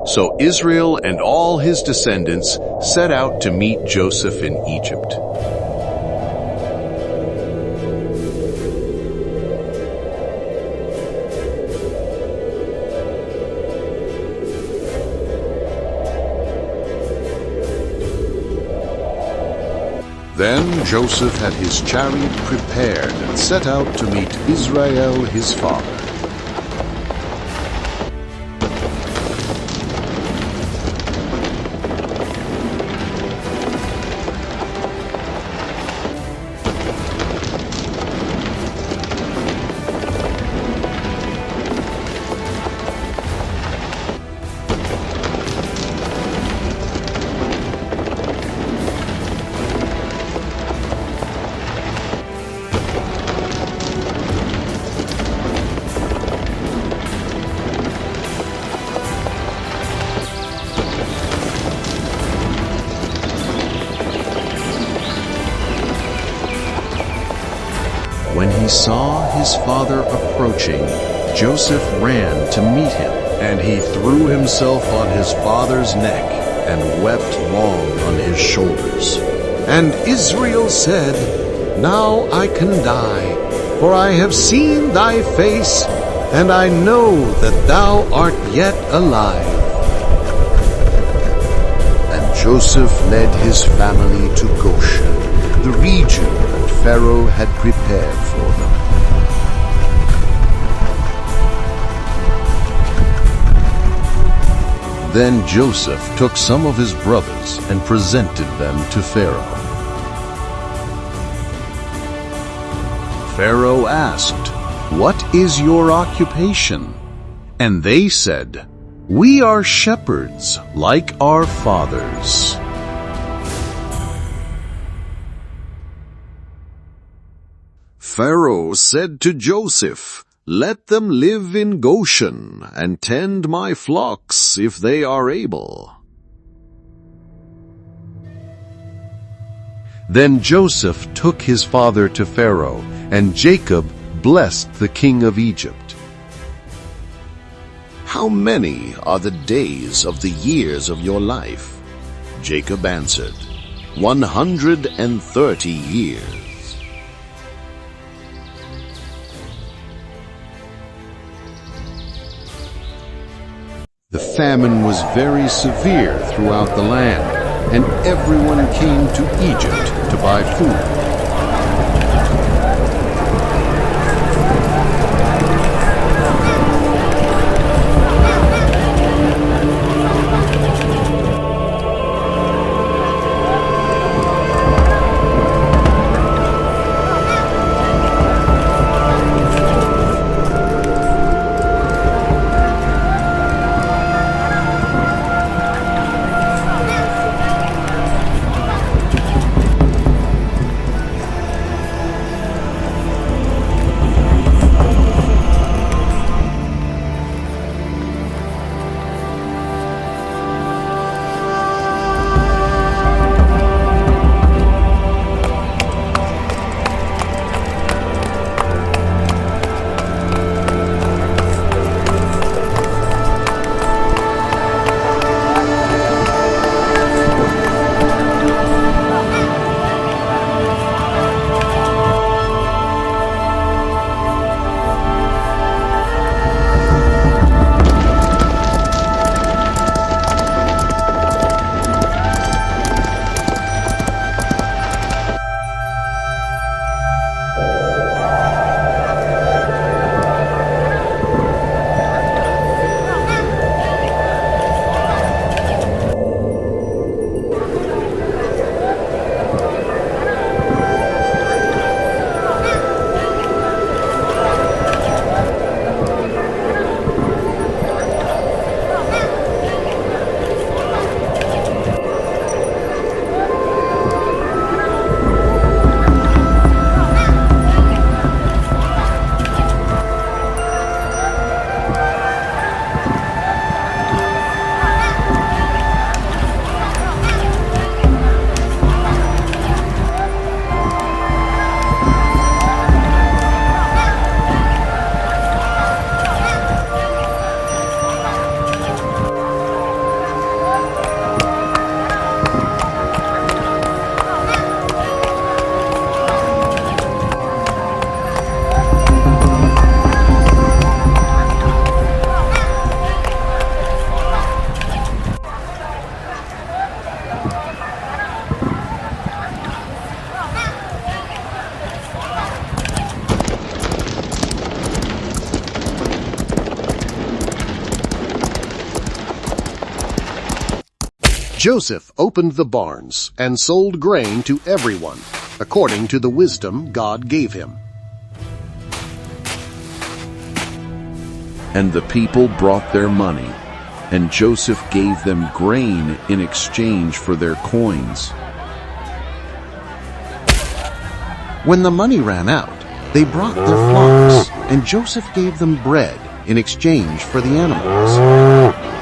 So Israel and all his descendants set out to meet Joseph in Egypt. Then Joseph had his chariot prepared and set out to meet Israel his father. When he saw his father approaching, Joseph ran to meet him, and he threw himself on his father's neck and wept long on his shoulders. And Israel said, "Now I can die, for I have seen thy face, and I know that thou art yet alive." And Joseph led his family to Goshen, the region that Pharaoh had prepared for them. Then Joseph took some of his brothers and presented them to Pharaoh. Pharaoh asked, "What is your occupation?" And they said, "We are shepherds like our fathers." Pharaoh said to Joseph, "Let them live in Goshen and tend my flocks if they are able." Then Joseph took his father to Pharaoh, and Jacob blessed the king of Egypt. "How many are the days of the years of your life?" Jacob answered, 130 years. The famine was very severe throughout the land, and everyone came to Egypt to buy food. Joseph opened the barns and sold grain to everyone, according to the wisdom God gave him. And the people brought their money, and Joseph gave them grain in exchange for their coins. When the money ran out, they brought their flocks, and Joseph gave them bread in exchange for the animals.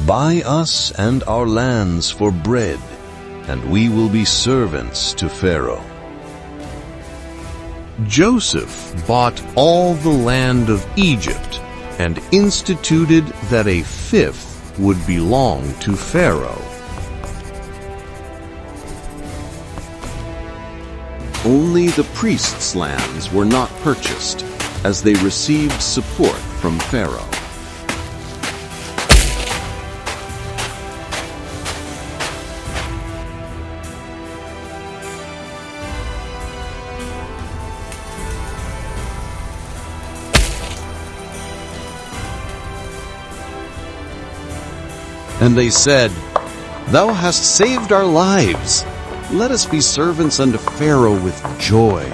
Buy us and our lands for bread, and we will be servants to Pharaoh. Joseph bought all the land of Egypt and instituted that a fifth would belong to Pharaoh. Only the priests' lands were not purchased, as they received support from Pharaoh. And they said, "Thou hast saved our lives. Let us be servants unto Pharaoh with joy."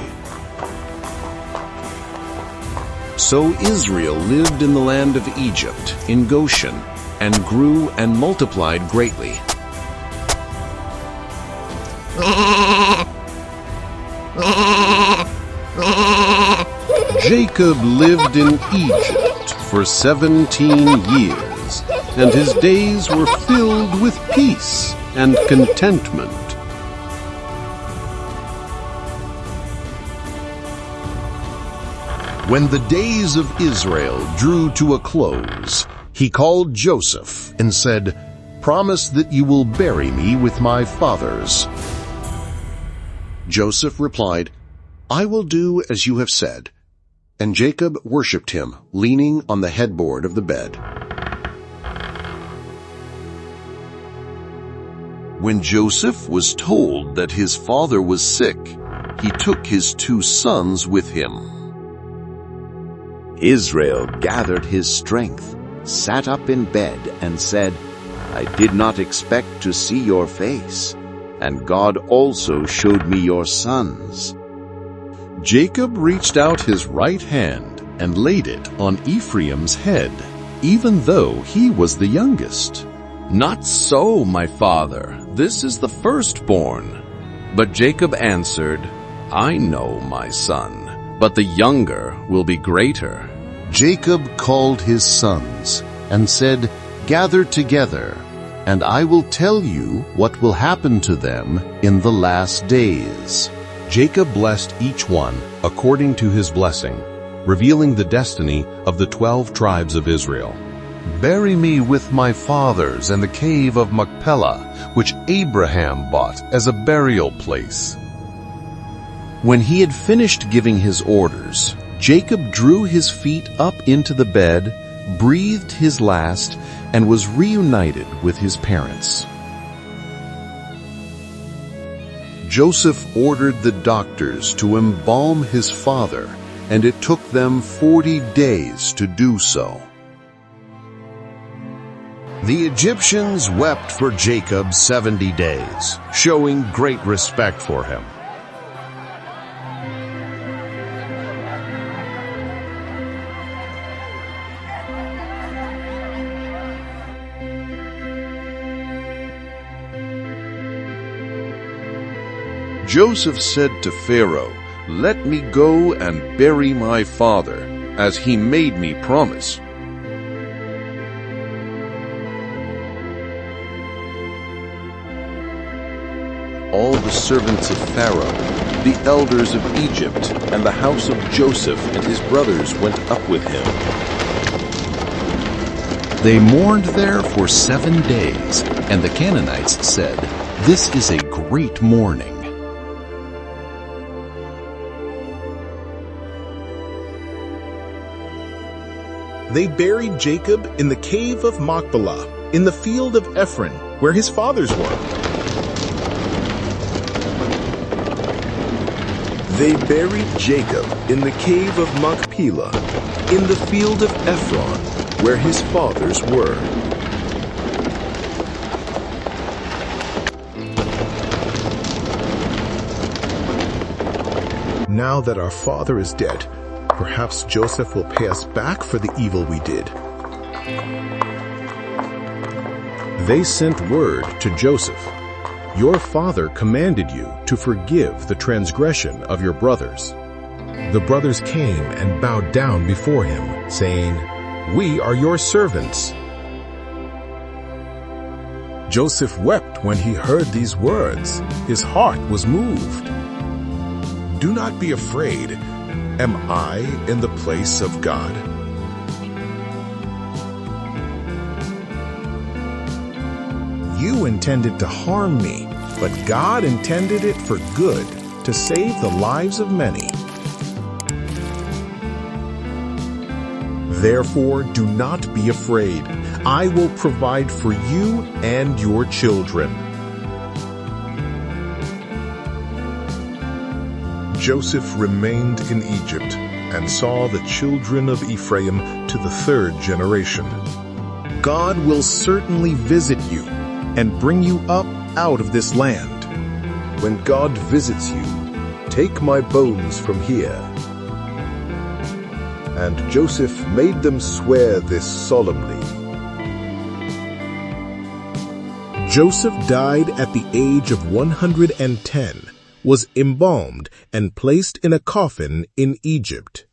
So Israel lived in the land of Egypt, in Goshen, and grew and multiplied greatly. Jacob lived in Egypt for 17 years, and his days were filled with peace and contentment. When the days of Israel drew to a close, he called Joseph and said, "Promise that you will bury me with my fathers." Joseph replied, "I will do as you have said." And Jacob worshipped him, leaning on the headboard of the bed. When Joseph was told that his father was sick, he took his 2 sons with him. Israel gathered his strength, sat up in bed, and said, "I did not expect to see your face, and God also showed me your sons." Jacob reached out his right hand and laid it on Ephraim's head, even though he was the youngest. "Not so, my father, this is the firstborn." But Jacob answered, "I know, my son, but the younger will be greater." Jacob called his sons and said, "Gather together, and I will tell you what will happen to them in the last days." Jacob blessed each one according to his blessing, revealing the destiny of the 12 tribes of Israel. "Bury me with my fathers in the cave of Machpelah, which Abraham bought as a burial place." When he had finished giving his orders, Jacob drew his feet up into the bed, breathed his last, and was reunited with his parents. Joseph ordered the doctors to embalm his father, and it took them 40 days to do so. The Egyptians wept for Jacob 70 days, showing great respect for him. Joseph said to Pharaoh, "Let me go and bury my father, as he made me promise." All the servants of Pharaoh, the elders of Egypt, and the house of Joseph and his brothers went up with him. They mourned there for 7 days, and the Canaanites said, "This is a great mourning." They buried Jacob in the cave of Machpelah, in the field of Ephron, where his fathers were. They buried Jacob in the cave of Machpelah, in the field of Ephron, where his fathers were. Now that our father is dead, perhaps Joseph will pay us back for the evil we did. They sent word to Joseph, "Your father commanded you to forgive the transgression of your brothers." The brothers came and bowed down before him, saying, "We are your servants." Joseph wept when he heard these words. His heart was moved. "Do not be afraid. Am I in the place of God? You intended to harm me, but God intended it for good, to save the lives of many. Therefore, do not be afraid. I will provide for you and your children." Joseph remained in Egypt and saw the children of Ephraim to the 3rd generation. God will certainly visit you and bring you up out of this land. When God visits you, take my bones from here. And Joseph made them swear this solemnly. Joseph died at the age of 110, was embalmed and placed in a coffin in Egypt.